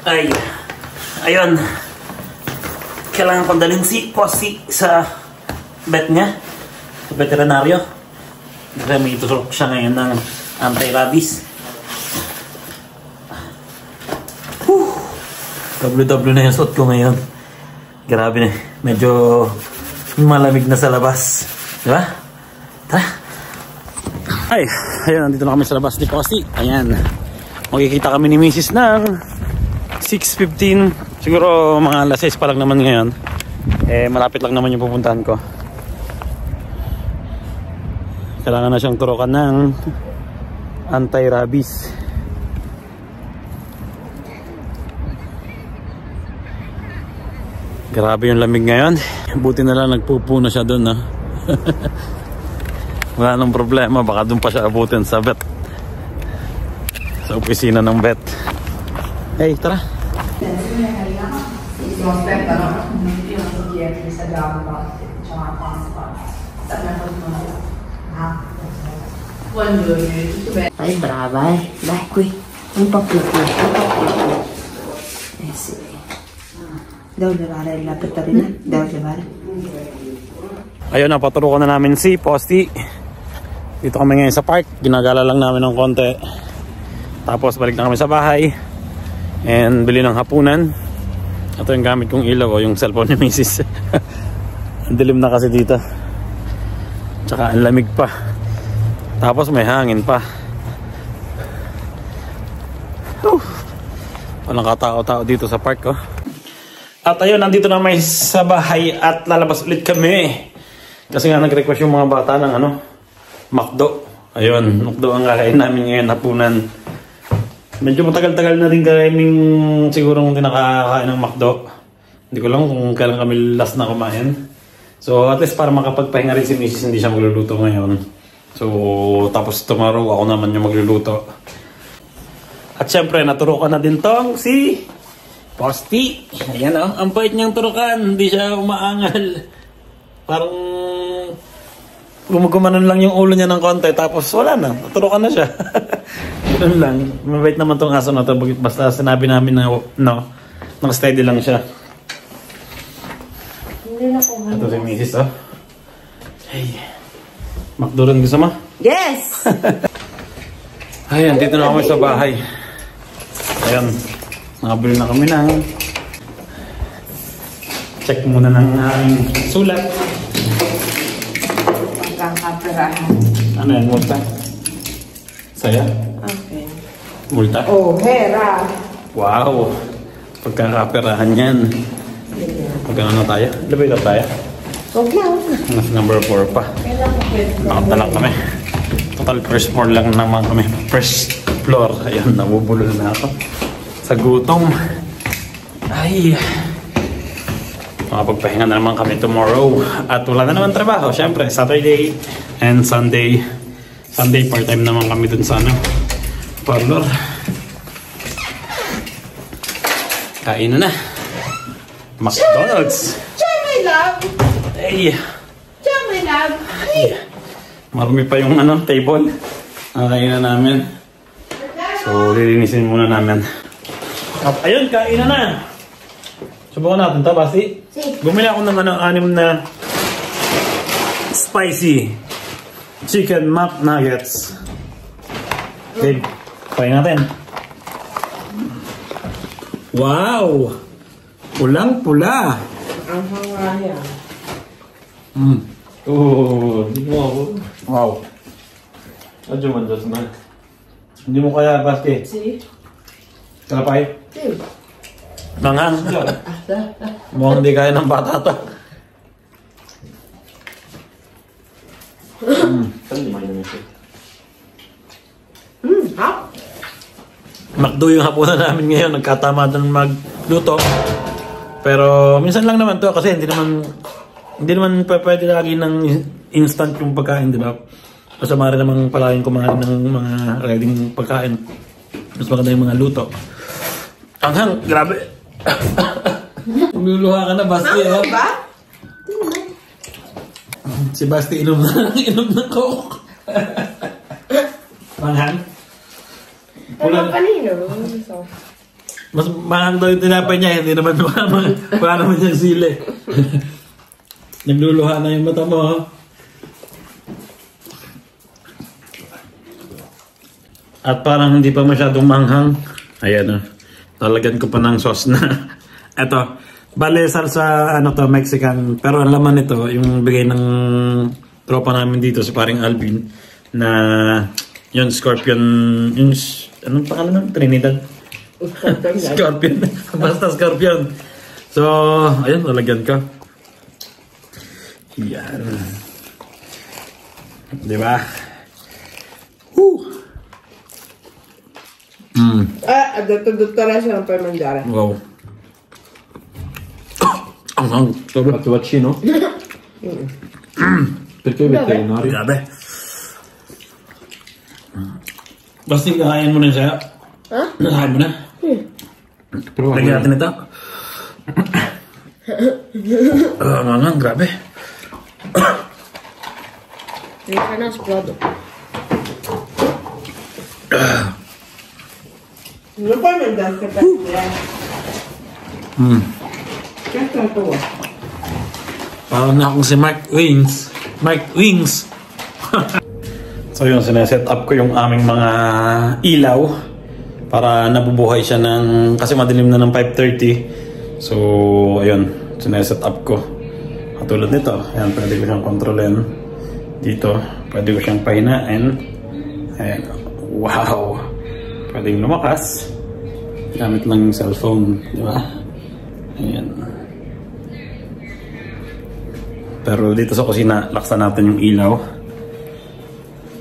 Ay, ayun. Kailangan kong dalhin si Posty sa vet niya, sa veterinaryo. Kasi may ituturok siya ngayon ng anti-rabies. W na yung suot ko ngayon. Grabe na. Medyo malamig na sa labas. Diba? Tara. Ay, ayun. Nandito na kami sa labas ni Posty. Ayan. Magkikita kami ni Mrs. ng 6:15. Siguro mga alas 6 pa lang naman ngayon. Eh, malapit lang naman yung pupuntahan ko. Kailangan na siyang turukan ng anti-rabies. Grabe yung lamig ngayon. Buti na lang nagpupuno siya doon, no? Wala nang problema. Baka doon pa siya abutin sa vet. Sa opisina ng vet. Hey, tara. Vai brava, dai qui, un po' più qui, un po' più qui. Sì. Devo levare la pettorina? Devo levare. Ayun, napaturukan na namin si Posty. Dito kami ngayon sa park. Ginagala lang namin ng konti. Tapos balik na kami sa bahay. And bili ng hapunan. Ito yung gamit kong ilaw o yung cellphone ni Mrs. Ang dilim na kasi dito. Tsaka ang lamig pa. Tapos may hangin pa. Walang katao-tao dito sa park, oh. At ayun, nandito na may sa bahay at lalabas ulit kami. Kasi nga nag-request yung mga bata ng McDo. Ayun, McDo ang kakain namin ngayon, hapunan. Medyo matagal-tagal na rin kaming siguro hindi nakakain ng McDo. Hindi ko lang kung kailan kami last na kumain. So at least para makapagpahinga rin si Mrs. hindi siya magluluto ngayon. So tapos tomorrow ako naman yung magluluto. At syempre naturo ko na din tong si Posty. Ayan, oh, ang bait niyang turukan. Hindi siya umaangal. Parang gumugumanon lang yung ulo niya ng konti. Tapos wala na. Turukan na siya. Ganun lang. Mabait naman tong aso na to. Basta sinabi namin na no, naka-steady lang siya. Ito si Mrs. Oh. Hey. McDo rin gusto mo? Yes! Ayan, dito na kami sa bahay. Ayan. Nakabili na kami ng check muna ng sulat. Pagkakaperahan. Ano yan? Multa? Saya? Okay. Multa? Oh, hera. Wow! Pagkakaperahan yan. Pagkano na tayo? Labay na tayo? Okay. Mas number 4 pa. Nakatala kami. Total first floor lang naman kami. First floor. Ayan, nabubulol na ako. Sa gutom. Ay. Makapagpahinga na naman kami tomorrow. At wala na naman trabaho. Siyempre, Saturday and Sunday. Sunday part-time naman kami dun sa parlor. Kain na. McDonald's. Diyan, my love. Ay. Diyan, my love. Ay. Marami pa yung table. Ang kainan namin. So, lilinisin muna namin. At ayun, kain na. Subukan natin ito, Basti. Bumili ako ng 6 na spicy chicken McNuggets. Okay, kain natin. Wow! Pulang-pula. Ang hanga niya. Oh, hindi mo ako. Wow. Medyo mandas man. Hindi mo kaya, Basti. Si? Kalapay? Si. Manghang. Mukhang hindi kaya ng bata to. Hap? McDo yung hapunan namin ngayon. Nagkatama doon magluto. Pero minsan lang naman to kasi hindi naman pwede lagi ng instant yung pagkain, di ba? Masama rin namang palaging kumain ng mga readyng pagkain. Mas maganda yung mga luto. Anghang, grabe. Umuluha ka na, Basti. Ano ba? Si Basti inom na coke. Anghang? Wala kanino. Mas mahal daw yung tinapay niya, hindi naman wala naman yung sili. Nagluluha na yung mata mo, ha? At parang hindi pa masyadong manghang. Ayan, talagyan ko pa ng sauce na. Eto, bale salsa, ano to, Mexican. Pero ang laman nito, yung bigay ng tropa namin dito, si paring Alvin, na yung Scorpion, yung, anong pangalan nun? Trinidad? Scorpion. Basta Scorpion. So, ayun, lalagyan ko. Yan. Diba? Adulto na siya ng permanjara. Wow. Ang sabi. Patuaci, no? Perché veterinario? Grabe. Basta kakain mo na siya. Ha? Kakain mo na. Lagyan natin ito. Ang grabe. Hindi ka na esplado. No puoi mangiare per te. Questo è tuo. Parang na akong si Mike Wings. Mike Wings. So yun, sineset up ko yung aming mga ilaw para nabubuhay siya ng, kasi madilim na ng 5:30. So ayun, sineset up ko. Katulad nito, ayan, pwede ko siyang kontrolin. Dito, pwede ko siyang pahinain. Ayan, wow. Pwedeng lumakas gamit lang yung cellphone, di ba? Ayan. Pero dito sa kusina, laksan natin yung ilaw.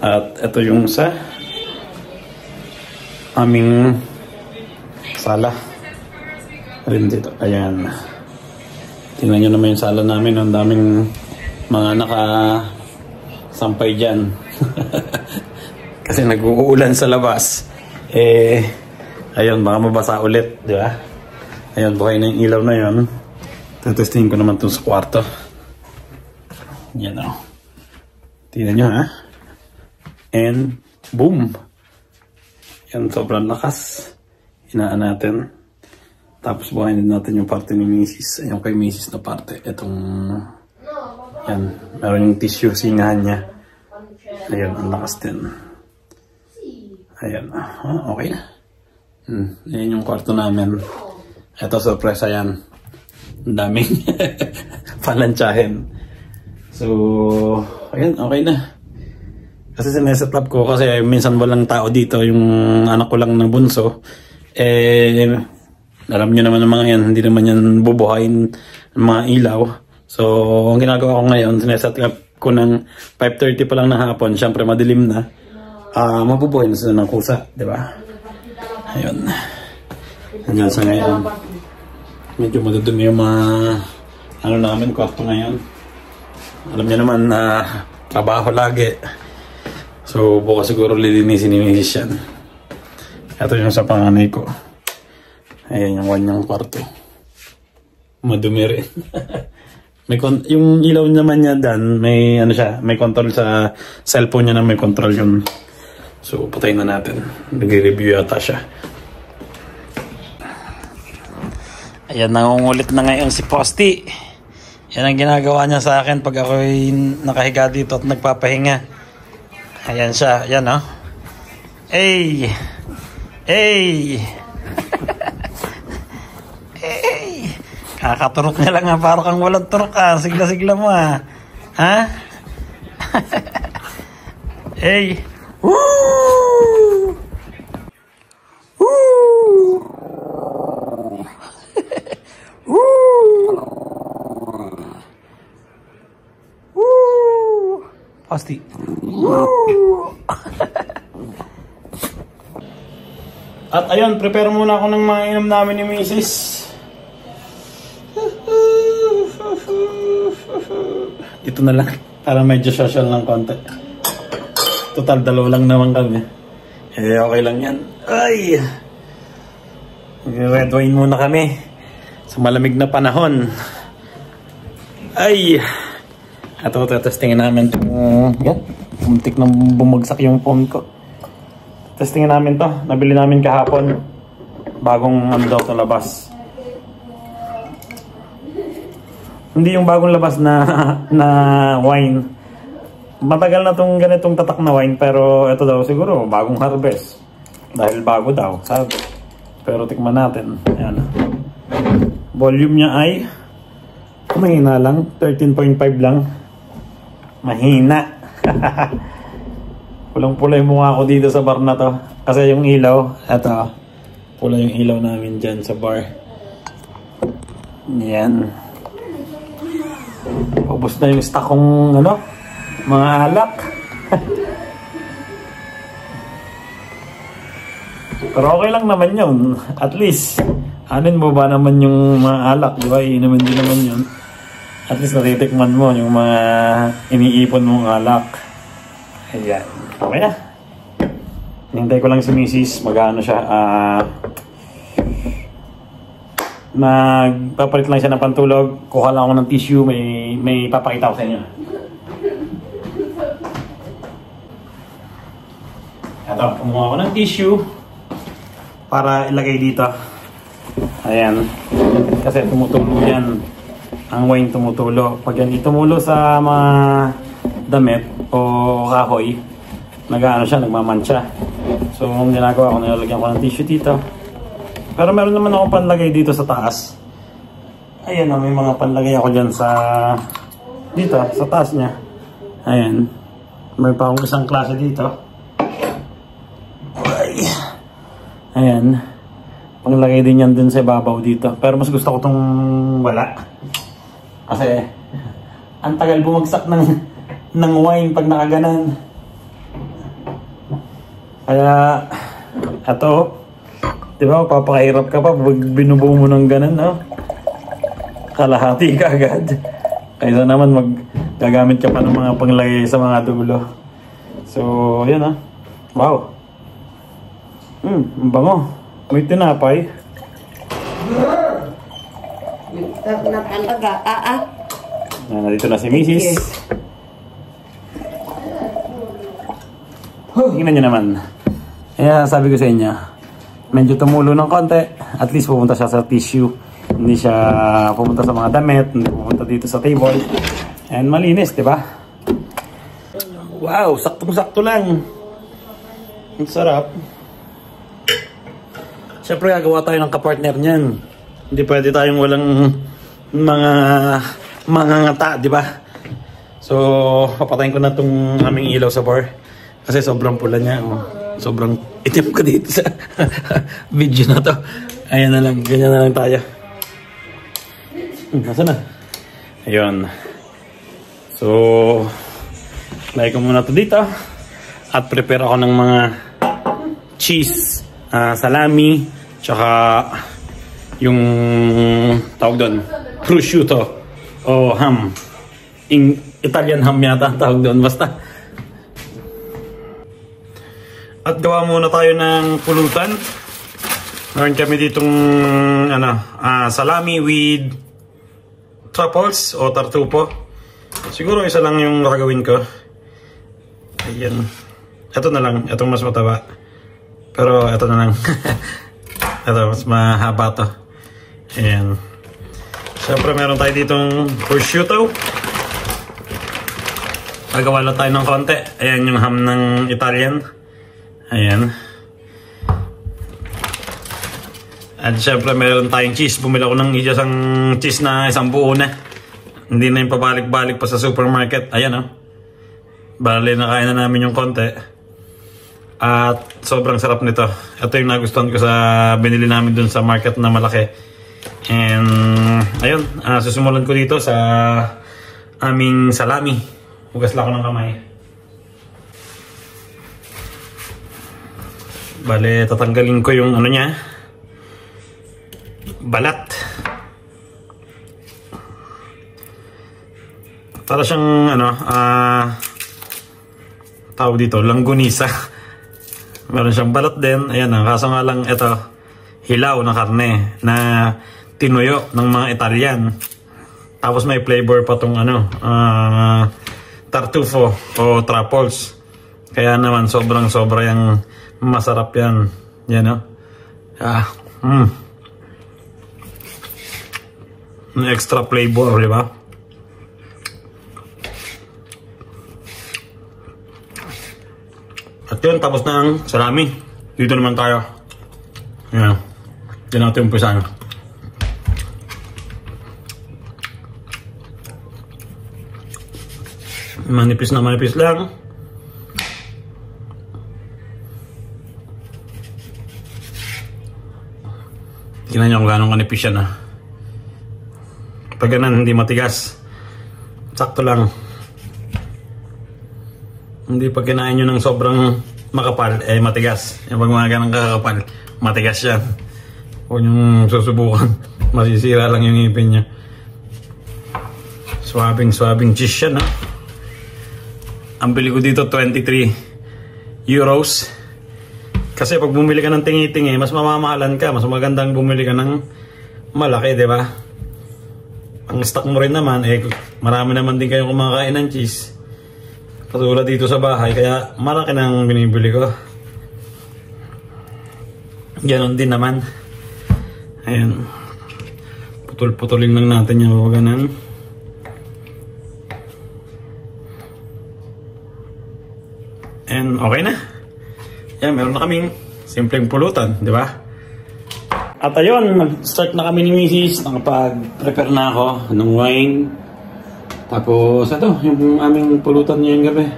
At ito yung sa aming sala. Rin dito. Ayan. Tingnan nyo naman yung sala namin. Ang daming mga nakasampay dyan. Kasi nag-uulan sa labas. Ayun, baka mabasa ulit, di ba? Ayun, buhay na yung ilaw na yun. Tatestingin ko naman itong sa kwarto. Yan o. Tingnan nyo, ha? And, boom! Yan, sobrang lakas. Hinaan natin. Tapos buhayin din natin yung parte ni Mrs. Yung kay Mrs. na parte. Itong, yan, meron yung tissue, singahan niya. Ayun, ang lakas din. Ayan, okay na. Yan yung kwarto namin. Ito, surpresa yan. Ang daming palansyahin. So, ayan, okay na. Kasi sineset up ko kasi minsan walang tao dito. Yung anak ko lang ng bunso. Alam nyo naman ng mga yan, hindi naman yan bubuhayin ng mga ilaw. So, ang ginagawa ko ngayon, sineset up ko ng 5:30 pa lang ng hapon. Siyempre, madilim na. Mabubuhay na sila ng kusa, di ba? Ayun. Hanggang sa ngayon. Medyo madudumi yung mga ano namin, kwarto ngayon. Alam niyo naman na trabaho lagi. So, bukas siguro lilinisin ni Mrs. yan. Ito yung sa panganay ko. Ayan yung kanyang kwarto. Madumi rin. Yung ilaw naman niya dan, may ano siya, may control sa cellphone niya na may control yun. So, patayin na natin. Nag-review yata siya. Ayan, nangungulit na ngayon si Posty. Yan ang ginagawa niya sa akin pag ako'y nakahiga dito at nagpapahinga. Ayan siya. Ayan, oh. Hey! Hey! Hey! Kakaturok niya lang, ha. Parang kang walang turok, ha. Sigla-sigla mo, ha. Ha? Hey! Woo! Woo! Woo! Woo! Posty. Woo! At ayun, prepare muna ako ng mga inom namin ni Mrs. Ito na lang. Para medyo social ng konti. Total, dalawa lang naman kami. Okay lang yan. Ay! Red wine muna kami. Sa malamig na panahon. Ay! Ito, testingin namin. Yan. Muntik nang bumagsak yung phone ko. Testingin namin to. Nabili namin kahapon. Bagong ano daw ito labas. Hindi yung bagong labas na wine. Matagal na tong ganitong tatak na wine, pero ito daw siguro bagong harvest. Dahil bago daw, sabi. Pero tikman natin. Ayan. Volume niya ay mahina lang, 13.5 lang. Mahina. Pulang-pula yung mukha ko dito sa bar na to. Kasi yung ilaw, eto. Pula yung ilaw namin dyan sa bar. Yan. Ubus na yung stock kong ano, mga alak. Pero okay lang naman yun. At least, anin mo ba naman yung mga alak, di ba? Iinumin din naman yun. At least natitikman mo yung mga iniipon mong alak. Ayan. Okay na. Hintay ko lang si Mrs. Mag-ano siya. Magpapalit lang siya ng pantulog. Kuha lang ako ng tissue. May papakita ko sa inyo. Ito. Kumuha ako ng tissue para ilagay dito. Ayan. Kasi tumutulo yan. Ang wine tumutulo. Pag yan itumulo sa mga damit o kahoy, nag-ano siya, nagmamansya. So, ang ginagawa ko, nilalagyan ko ng tissue dito. Pero meron naman ako panlagay dito sa taas. Ayan o, may mga panlagay ako dyan sa dito, sa taas niya. Ayan. May pa akong isang klase dito. Ayan. Panglagay din yan dun sa ibabaw dito. Pero mas gusto ko tong wala. Kasi, ang tagal bumagsak ng wine pag nakaganan. Kaya, ito, di ba, papakahirap ka pa pag binubuo mo ng ganan, no? Kalahati ka agad. Kaysa naman gagamit ka pa ng mga panglagay sa mga dulo. So, yun, ah. Wow. Ang bango. May tinapay. Na talaga, Nandito na si Mrs. Tingnan nyo naman. Kaya sabi ko sa inyo, medyo tumulo ng konti. At least pupunta siya sa tissue. Hindi siya pupunta sa mga damit. Hindi pupunta dito sa table. And malinis, di ba? Wow, saktong-sakto lang. Ang sarap. Siyempre gagawa tayo ng kapartner niyan. Hindi pwede tayong walang mga ngata, di ba? So, papatayin ko na itong aming ilaw sa bar. Kasi sobrang pula niya. Oh. Sobrang itim ko dito sa video na to. Ayan na lang. Ganyan na lang tayo. Nasaan na? Ayun. So, lagay ko muna to dito. At prepare ako ng mga cheese, salami, tsaka yung tawag doon, prosciutto o ham. Italian ham yata tawag doon. Basta. At gawa muna tayo ng pulutan. Meron kami ditong salami with truffles o tartufo. Siguro isa lang yung gagawin ko. Ayan. Ito na lang. Itong mas mataba. Pero ito na lang. Ito, mas mahaba to. Ayan. Siyempre meron tayo ditong prosciutto. Gagawa lang tayo ng konti. Ayan yung ham ng Italian. Ayan. At syempre meron tayong cheese. Bumili ako ng isang cheese na isang buo na. Hindi na yung pabalik-balik pa sa supermarket. Ayan o. Bali nakain na namin yung konti. At sobrang sarap nito. Ito yung nagustuhan ko sa binili namin dun sa market na malaki. And ayun. Susimulan ko dito sa aming salami. Hugas lang ako ng kamay. Bale, tatanggalin ko yung ano niya, balat. Para siyang tawag dito, langgunisa. Meron siyang balat din. Ayan na, kaso nga lang ito, hilaw na karne na tinuyo ng mga Italian. Tapos may flavor pa tong tartufo o truffles. Kaya naman sobrang-sobra yung masarap yan. Yan o. Extra flavor, di ba? At yun, tapos na ang salami. Dito naman tayo. Yan. Yan natin umpisahan. Manipis na manipis lang. Tingnan nyo kung gano'ng kanipis yan Pag ganun, hindi matigas. Sakto lang. Hindi pag kinain nyo ng sobrang makapal, matigas. Yung pag mga ganang kakapal, matigas yan. Huwag nyong susubukan. Masisira lang yung ngipin nyo. Swabing cheese yan Ang bili ko dito 23 euros. Kasi pag bumili ka ng tingi-tingi, mas mamamahalan ka. Mas magandang bumili ka ng malaki, di ba? Ang stock mo rin naman, marami naman din kayong kumakain ng cheese. Katulad dito sa bahay, kaya malaki nang binibili ko. Ganon din naman. Ayan. Putol-putulin lang natin yung ganun. And okay na. Yan, meron na kaming simpleng pulutan, di ba? At ayun, nag-start na kami ni Mrs. Nakapag-prepare na ako ng wine. Tapos ito, yung aming pulutan ngayong gabi.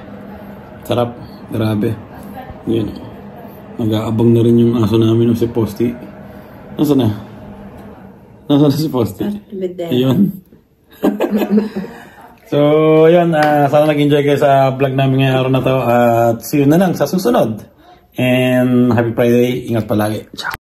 Sarap, grabe. Yan. Mag-aabang na rin yung aso namin si Posty. Nasaan na? Nasaan na si Posty? Ayun. So, yun. Sana nag-enjoy kayo sa vlog namin ngayong araw na to. At see you na lang sa susunod. And happy Friday. Ingat palagi. Ciao.